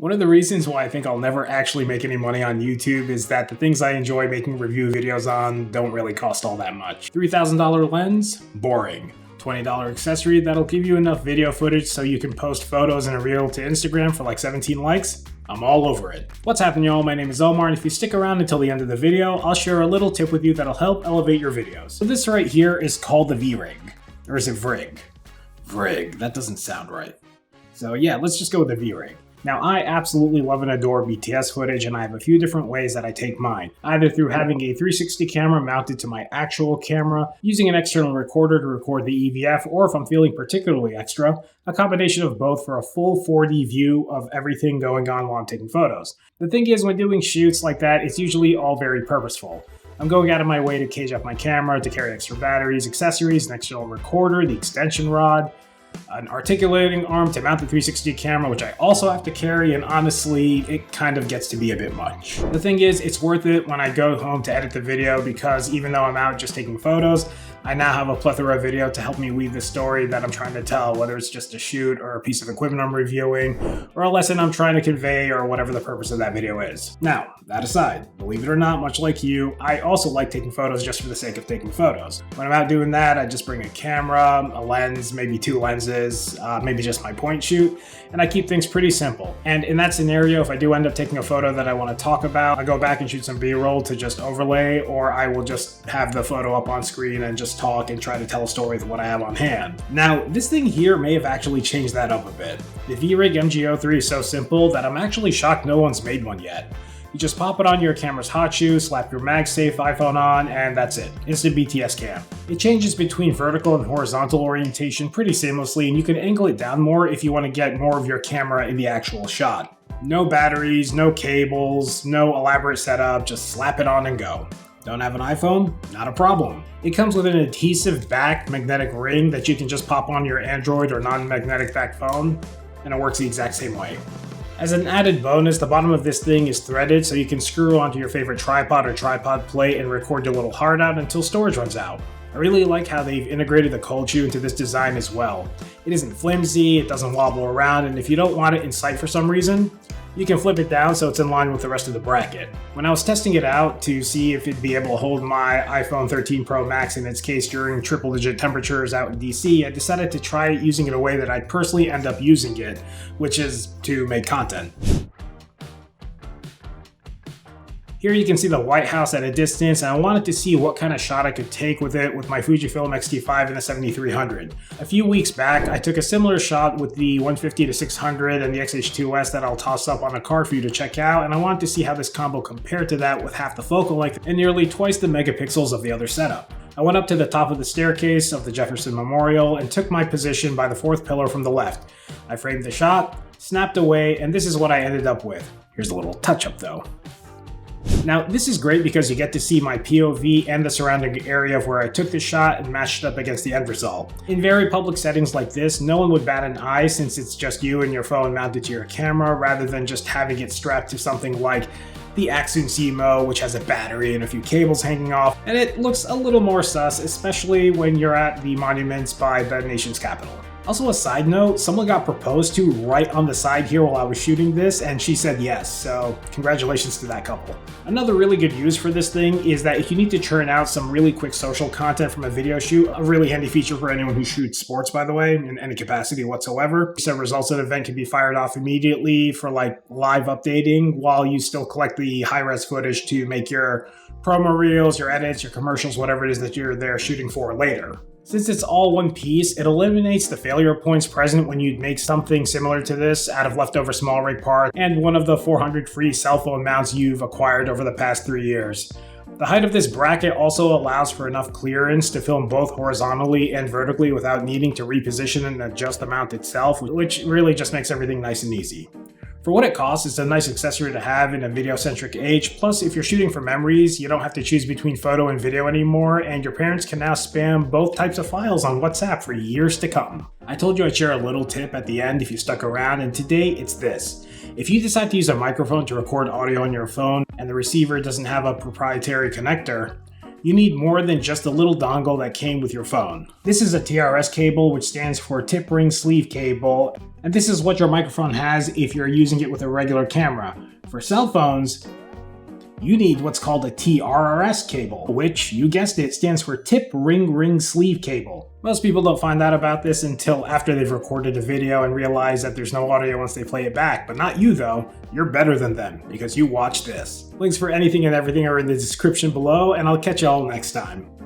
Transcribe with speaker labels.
Speaker 1: One of the reasons why I think I'll never actually make any money on YouTube is that the things I enjoy making review videos on don't really cost all that much. $3,000 lens? Boring. $20 accessory that'll give you enough video footage so you can post photos in a reel to Instagram for like 17 likes? I'm all over it. What's happening, y'all? My name is Omar, and if you stick around until the end of the video, I'll share a little tip with you that'll help elevate your videos. So this right here is called the VRIG. Or is it VRIG? VRIG, that doesn't sound right. So yeah, let's just go with the VRIG. Now, I absolutely love and adore BTS footage, and I have a few different ways that I take mine. Either through having a 360 camera mounted to my actual camera, using an external recorder to record the EVF, or if I'm feeling particularly extra, a combination of both for a full 4D view of everything going on while I'm taking photos. The thing is, when doing shoots like that, it's usually all very purposeful. I'm going out of my way to cage up my camera, to carry extra batteries, accessories, an external recorder, the extension rod, an articulating arm to mount the 360 camera, which I also have to carry, and honestly, it kind of gets to be a bit much. The thing is, it's worth it when I go home to edit the video because even though I'm out just taking photos, I now have a plethora of video to help me weave the story that I'm trying to tell, whether it's just a shoot or a piece of equipment I'm reviewing, or a lesson I'm trying to convey, or whatever the purpose of that video is. Now, that aside, believe it or not, much like you, I also like taking photos just for the sake of taking photos. When I'm out doing that, I just bring a camera, a lens, maybe two lenses, maybe just my point shoot, and I keep things pretty simple. And in that scenario, if I do end up taking a photo that I want to talk about, I go back and shoot some B-roll to just overlay, or I will just have the photo up on screen and just talk and try to tell a story with what I have on hand. Now, this thing here may have actually changed that up a bit. The VRIG MG-03 is so simple that I'm actually shocked no one's made one yet. You just pop it on your camera's hot shoe, slap your MagSafe iPhone on, and that's it. Instant BTS cam. It changes between vertical and horizontal orientation pretty seamlessly, and you can angle it down more if you want to get more of your camera in the actual shot. No batteries, no cables, no elaborate setup, just slap it on and go. Don't have an iPhone? Not a problem. It comes with an adhesive back magnetic ring that you can just pop on your Android or non-magnetic back phone, and it works the exact same way. As an added bonus, the bottom of this thing is threaded so you can screw onto your favorite tripod or tripod plate and record your little heart out until storage runs out. I really like how they've integrated the cold shoe into this design as well. It isn't flimsy, it doesn't wobble around, and if you don't want it in sight for some reason, you can flip it down so it's in line with the rest of the bracket. When I was testing it out to see if it'd be able to hold my iPhone 13 Pro Max in its case during triple-digit temperatures out in DC, I decided to try using it in a way that I'd personally end up using it, which is to make content. Here you can see the White House at a distance, and I wanted to see what kind of shot I could take with it with my Fujifilm X-T5 and the 7300. A few weeks back, I took a similar shot with the 150-600 and the XH2S that I'll toss up on a card for you to check out, and I wanted to see how this combo compared to that with half the focal length and nearly twice the megapixels of the other setup. I went up to the top of the staircase of the Jefferson Memorial and took my position by the fourth pillar from the left. I framed the shot, snapped away, and this is what I ended up with. Here's a little touch-up though. Now, this is great because you get to see my POV and the surrounding area of where I took the shot and matched it up against the end result. In very public settings like this, no one would bat an eye since it's just you and your phone mounted to your camera rather than just having it strapped to something like the Axun CMO, which has a battery and a few cables hanging off, and it looks a little more sus, especially when you're at the monuments by the nation's capital. Also, a side note, someone got proposed to right on the side here while I was shooting this, and she said yes, so congratulations to that couple. Another really good use for this thing is that if you need to churn out some really quick social content from a video shoot, a really handy feature for anyone who shoots sports, by the way, in any capacity whatsoever. So results of an event can be fired off immediately for like live updating while you still collect the high-res footage to make your promo reels, your edits, your commercials, whatever it is that you're there shooting for later. Since it's all one piece, it eliminates the failure points present when you'd make something similar to this out of leftover small rig parts and one of the 400 free cell phone mounts you've acquired over the past 3 years. The height of this bracket also allows for enough clearance to film both horizontally and vertically without needing to reposition and adjust the mount itself, which really just makes everything nice and easy. For what it costs, it's a nice accessory to have in a video-centric age, plus if you're shooting for memories, you don't have to choose between photo and video anymore, and your parents can now spam both types of files on WhatsApp for years to come. I told you I'd share a little tip at the end if you stuck around, and today it's this. If you decide to use a microphone to record audio on your phone, and the receiver doesn't have a proprietary connector, you need more than just a little dongle that came with your phone. This is a TRS cable, which stands for tip ring sleeve cable, and this is what your microphone has if you're using it with a regular camera. For cell phones, you need what's called a TRRS cable, which, you guessed it, stands for tip ring sleeve cable. Most people don't find out about this until after they've recorded a video and realize that there's no audio once they play it back, but not you though. You're better than them, because you watched this. Links for anything and everything are in the description below, and I'll catch y'all next time.